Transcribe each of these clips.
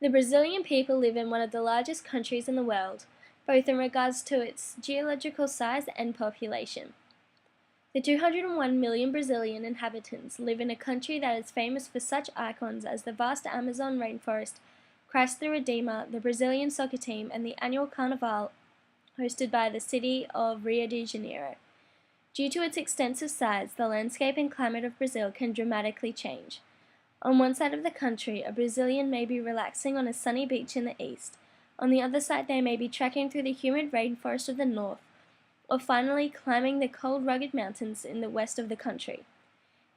The Brazilian people live in one of the largest countries in the world, both in regards to its geological size and population. The 201 million Brazilian inhabitants live in a country that is famous for such icons as the vast Amazon rainforest, Christ the Redeemer, the Brazilian soccer team, and the annual Carnival hosted by the city of Rio de Janeiro. Due to its extensive size, the landscape and climate of Brazil can dramatically change. On one side of the country, a Brazilian may be relaxing on a sunny beach in the east. On the other side, they may be trekking through the humid rainforest of the north, or finally climbing the cold, rugged mountains in the west of the country.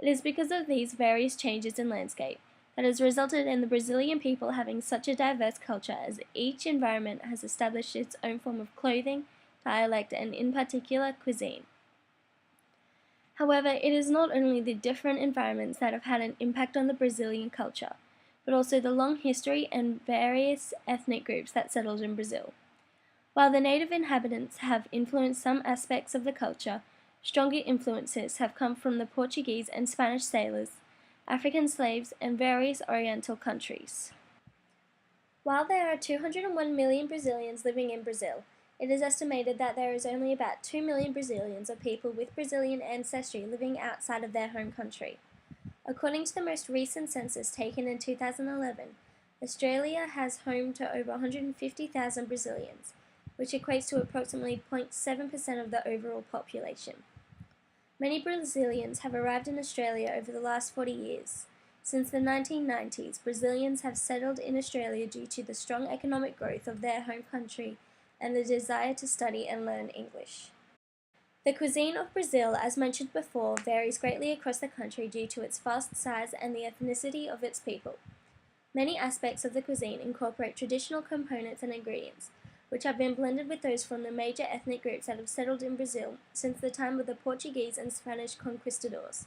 It is because of these various changes in landscape that has resulted in the Brazilian people having such a diverse culture, as each environment has established its own form of clothing, dialect, and in particular cuisine. However, it is not only the different environments that have had an impact on the Brazilian culture, but also the long history and various ethnic groups that settled in Brazil. While the native inhabitants have influenced some aspects of the culture, stronger influences have come from the Portuguese and Spanish sailors, African slaves, and various Oriental countries. While there are 201 million Brazilians living in Brazil, it is estimated that there is only about 2 million Brazilians or people with Brazilian ancestry living outside of their home country. According to the most recent census taken in 2011, Australia has home to over 150,000 Brazilians, which equates to approximately 0.7% of the overall population. Many Brazilians have arrived in Australia over the last 40 years. Since the 1990s, Brazilians have settled in Australia due to the strong economic growth of their home country and the desire to study and learn English. The cuisine of Brazil, as mentioned before, varies greatly across the country due to its vast size and the ethnicity of its people. Many aspects of the cuisine incorporate traditional components and ingredients, which have been blended with those from the major ethnic groups that have settled in Brazil since the time of the Portuguese and Spanish conquistadors.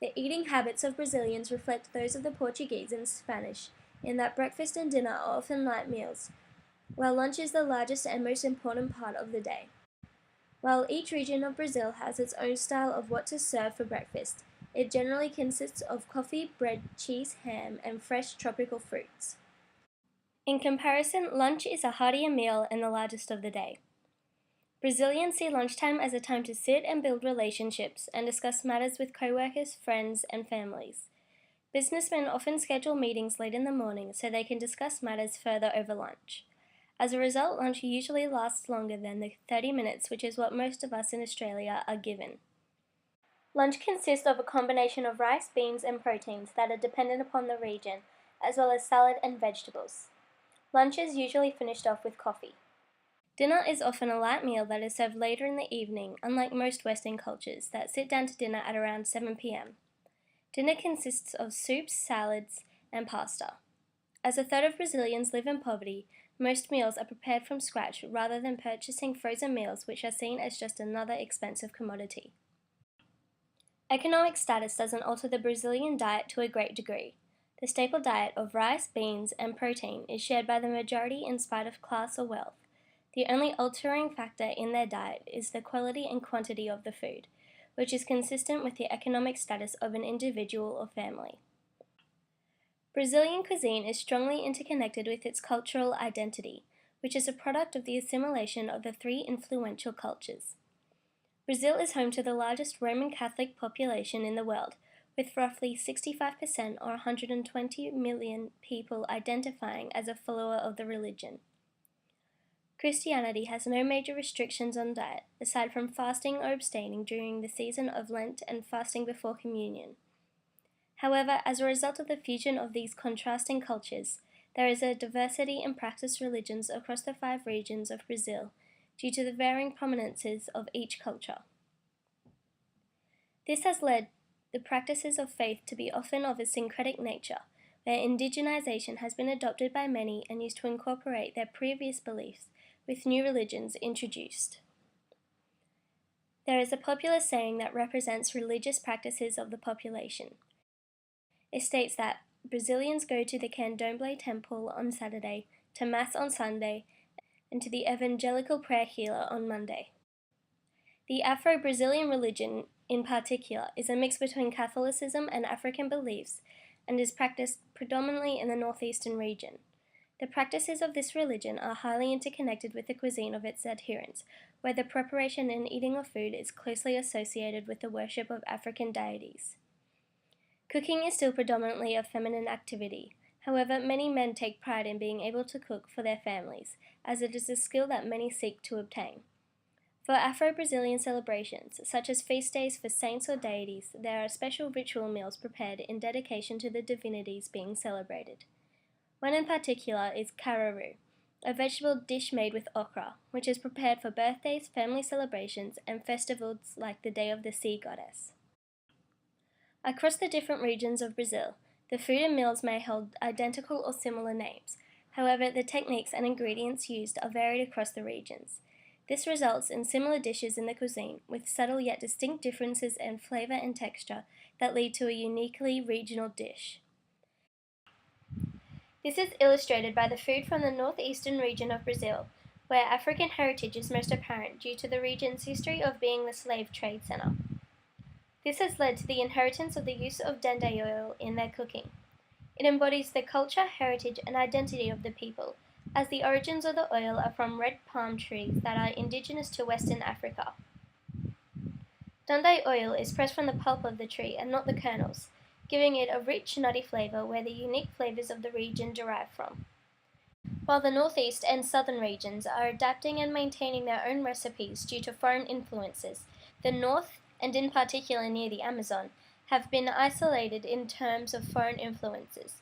The eating habits of Brazilians reflect those of the Portuguese and Spanish, in that breakfast and dinner are often light meals, while lunch is the largest and most important part of the day. While each region of Brazil has its own style of what to serve for breakfast, it generally consists of coffee, bread, cheese, ham, and fresh tropical fruits. In comparison, lunch is a heartier meal and the largest of the day. Brazilians see lunchtime as a time to sit and build relationships and discuss matters with coworkers, friends, and families. Businessmen often schedule meetings late in the morning so they can discuss matters further over lunch. As a result, lunch usually lasts longer than the 30 minutes, which is what most of us in Australia are given. Lunch consists of a combination of rice, beans, and proteins that are dependent upon the region, as well as salad and vegetables. Lunch is usually finished off with coffee. Dinner is often a light meal that is served later in the evening, unlike most Western cultures that sit down to dinner at around 7 p.m. Dinner consists of soups, salads, and pasta. As a third of Brazilians live in poverty, most meals are prepared from scratch rather than purchasing frozen meals, which are seen as just another expensive commodity. Economic status doesn't alter the Brazilian diet to a great degree. The staple diet of rice, beans, and protein is shared by the majority in spite of class or wealth. The only altering factor in their diet is the quality and quantity of the food, which is consistent with the economic status of an individual or family. Brazilian cuisine is strongly interconnected with its cultural identity, which is a product of the assimilation of the three influential cultures. Brazil is home to the largest Roman Catholic population in the world, with roughly 65% or 120 million people identifying as a follower of the religion. Christianity has no major restrictions on diet, aside from fasting or abstaining during the season of Lent and fasting before communion. However, as a result of the fusion of these contrasting cultures, there is a diversity in practiced religions across the 5 regions of Brazil due to the varying prominences of each culture. This has led the practices of faith to be often of a syncretic nature, where indigenization has been adopted by many and used to incorporate their previous beliefs with new religions introduced. There is a popular saying that represents religious practices of the population. It states that Brazilians go to the Candomblé temple on Saturday, to Mass on Sunday, and to the evangelical prayer healer on Monday. The Afro-Brazilian religion, in particular, is a mix between Catholicism and African beliefs and is practiced predominantly in the northeastern region. The practices of this religion are highly interconnected with the cuisine of its adherents, where the preparation and eating of food is closely associated with the worship of African deities. Cooking is still predominantly a feminine activity. However, many men take pride in being able to cook for their families, as it is a skill that many seek to obtain. For Afro-Brazilian celebrations, such as feast days for saints or deities, there are special ritual meals prepared in dedication to the divinities being celebrated. One in particular is caruru, a vegetable dish made with okra, which is prepared for birthdays, family celebrations, and festivals like the Day of the Sea Goddess. Across the different regions of Brazil, the food and meals may hold identical or similar names. However, the techniques and ingredients used are varied across the regions. This results in similar dishes in the cuisine, with subtle yet distinct differences in flavor and texture that lead to a uniquely regional dish. This is illustrated by the food from the northeastern region of Brazil, where African heritage is most apparent due to the region's history of being the slave trade center. This has led to the inheritance of the use of dende oil in their cooking. It embodies the culture, heritage, and identity of the people, as the origins of the oil are from red palm trees that are indigenous to Western Africa. Dende oil is pressed from the pulp of the tree and not the kernels, giving it a rich, nutty flavor where the unique flavors of the region derive from. While the northeast and southern regions are adapting and maintaining their own recipes due to foreign influences, the north, and in particular near the Amazon, have been isolated in terms of foreign influences.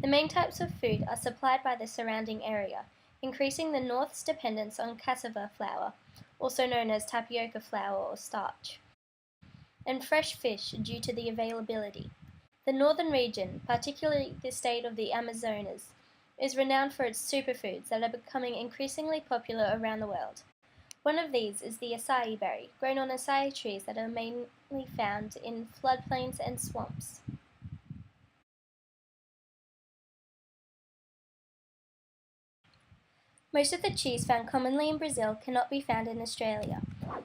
The main types of food are supplied by the surrounding area, increasing the north's dependence on cassava flour, also known as tapioca flour or starch, and fresh fish due to the availability. The northern region, particularly the state of the Amazonas, is renowned for its superfoods that are becoming increasingly popular around the world. One of these is the acai berry, grown on acai trees that are mainly found in floodplains and swamps. Most of the cheese found commonly in Brazil cannot be found in Australia.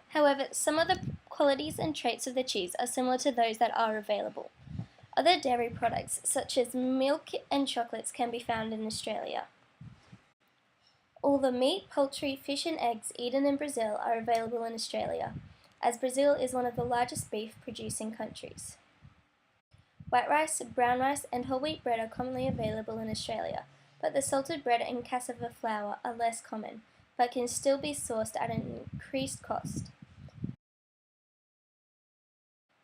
However, some of the qualities and traits of the cheese are similar to those that are available. Other dairy products, such as milk and chocolates, can be found in Australia. All the meat, poultry, fish and eggs eaten in Brazil are available in Australia, as Brazil is one of the largest beef-producing countries. White rice, brown rice and whole wheat bread are commonly available in Australia, but the salted bread and cassava flour are less common, but can still be sourced at an increased cost.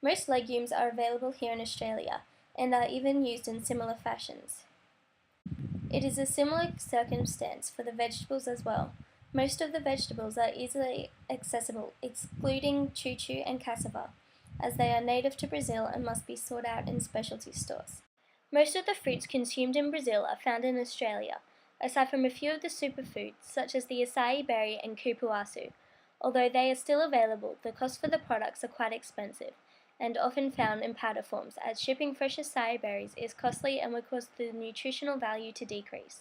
Most legumes are available here in Australia, and are even used in similar fashions. It is a similar circumstance for the vegetables as well. Most of the vegetables are easily accessible, excluding chuchu and cassava, as they are native to Brazil and must be sought out in specialty stores. Most of the fruits consumed in Brazil are found in Australia, aside from a few of the superfoods such as the acai berry and cupuaçu. Although they are still available, the cost for the products are quite expensive, and often found in powder forms, as shipping fresh acai berries is costly and would cause the nutritional value to decrease.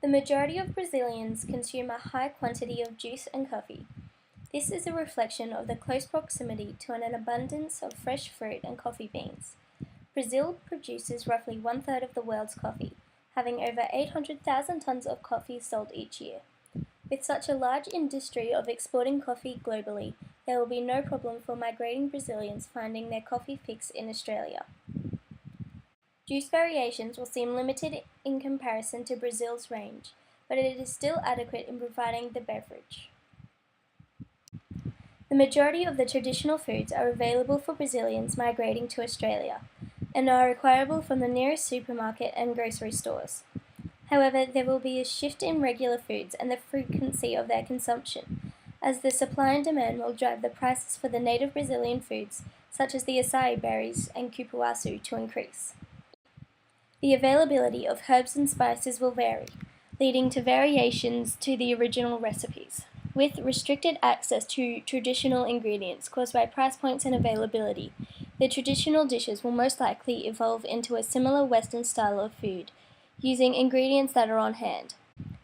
The majority of Brazilians consume a high quantity of juice and coffee. This is a reflection of the close proximity to an abundance of fresh fruit and coffee beans. Brazil produces roughly one-third of the world's coffee, having over 800,000 tons of coffee sold each year. With such a large industry of exporting coffee globally, there will be no problem for migrating Brazilians finding their coffee fix in Australia. Juice variations will seem limited in comparison to Brazil's range, but it is still adequate in providing the beverage. The majority of the traditional foods are available for Brazilians migrating to Australia, and are acquirable from the nearest supermarket and grocery stores. However, there will be a shift in regular foods and the frequency of their consumption, as the supply and demand will drive the prices for the native Brazilian foods, such as the acai berries and cupuaçu, to increase. The availability of herbs and spices will vary, leading to variations to the original recipes. With restricted access to traditional ingredients caused by price points and availability, the traditional dishes will most likely evolve into a similar Western style of food, using ingredients that are on hand.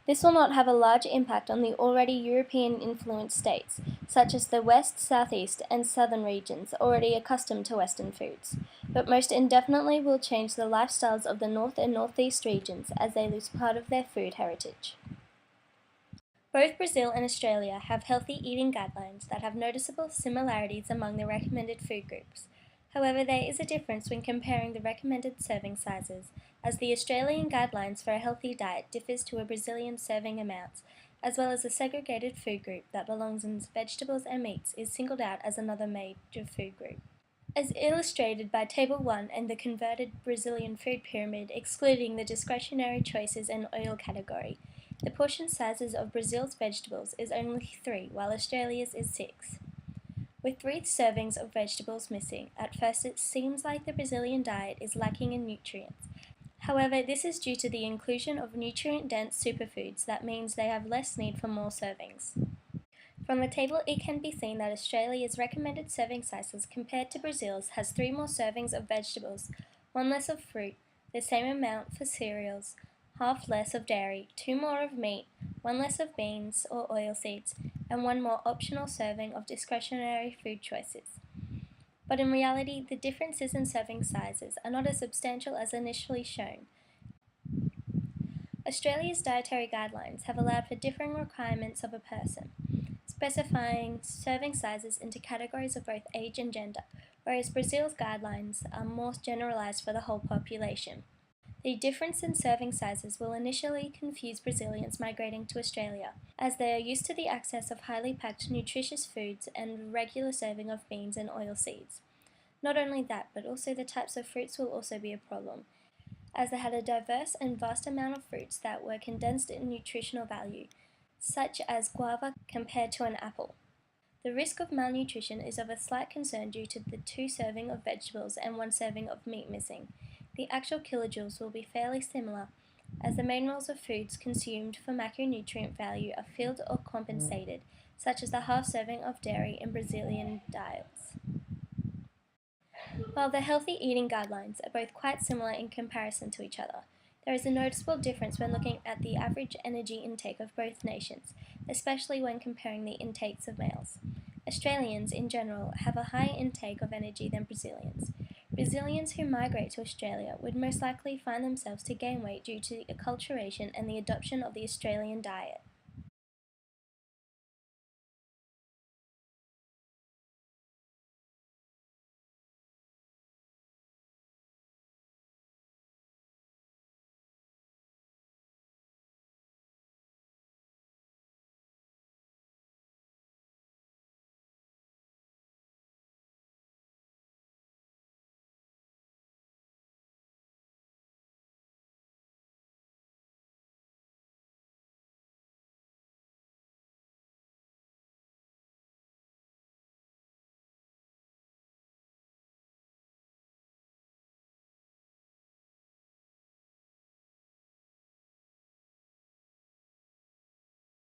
This will not have a large impact on the already European-influenced states, such as the West, Southeast, and Southern regions already accustomed to Western foods, but most indefinitely will change the lifestyles of the North and Northeast regions as they lose part of their food heritage. Both Brazil and Australia have healthy eating guidelines that have noticeable similarities among the recommended food groups. However, there is a difference when comparing the recommended serving sizes, as the Australian guidelines for a healthy diet differs to a Brazilian serving amounts, as well as a segregated food group that belongs in vegetables and meats is singled out as another major food group. As illustrated by Table 1 and the converted Brazilian food pyramid excluding the discretionary choices and oil category, the portion sizes of Brazil's vegetables is only 3, while Australia's is 6. With 3 servings of vegetables missing, at first it seems like the Brazilian diet is lacking in nutrients. However, this is due to the inclusion of nutrient-dense superfoods that means they have less need for more servings. From the table it can be seen that Australia's recommended serving sizes compared to Brazil's has 3 more servings of vegetables, 1 less of fruit, the same amount for cereals, half less of dairy, 2 more of meat, 1 less of beans or oilseeds, and 1 more optional serving of discretionary food choices. But in reality, the differences in serving sizes are not as substantial as initially shown. Australia's dietary guidelines have allowed for differing requirements of a person, specifying serving sizes into categories of both age and gender, whereas Brazil's guidelines are more generalized for the whole population. The difference in serving sizes will initially confuse Brazilians migrating to Australia, as they are used to the access of highly packed nutritious foods and regular serving of beans and oilseeds. Not only that, but also the types of fruits will also be a problem, as they had a diverse and vast amount of fruits that were condensed in nutritional value, such as guava compared to an apple. The risk of malnutrition is of a slight concern due to the 2 serving of vegetables and 1 serving of meat missing. The actual kilojoules will be fairly similar, as the main roles of foods consumed for macronutrient value are filled or compensated, such as the half serving of dairy in Brazilian diets. While the healthy eating guidelines are both quite similar in comparison to each other, there is a noticeable difference when looking at the average energy intake of both nations, especially when comparing the intakes of males. Australians, in general, have a higher intake of energy than Brazilians. Brazilians who migrate to Australia would most likely find themselves to gain weight due to acculturation and the adoption of the Australian diet.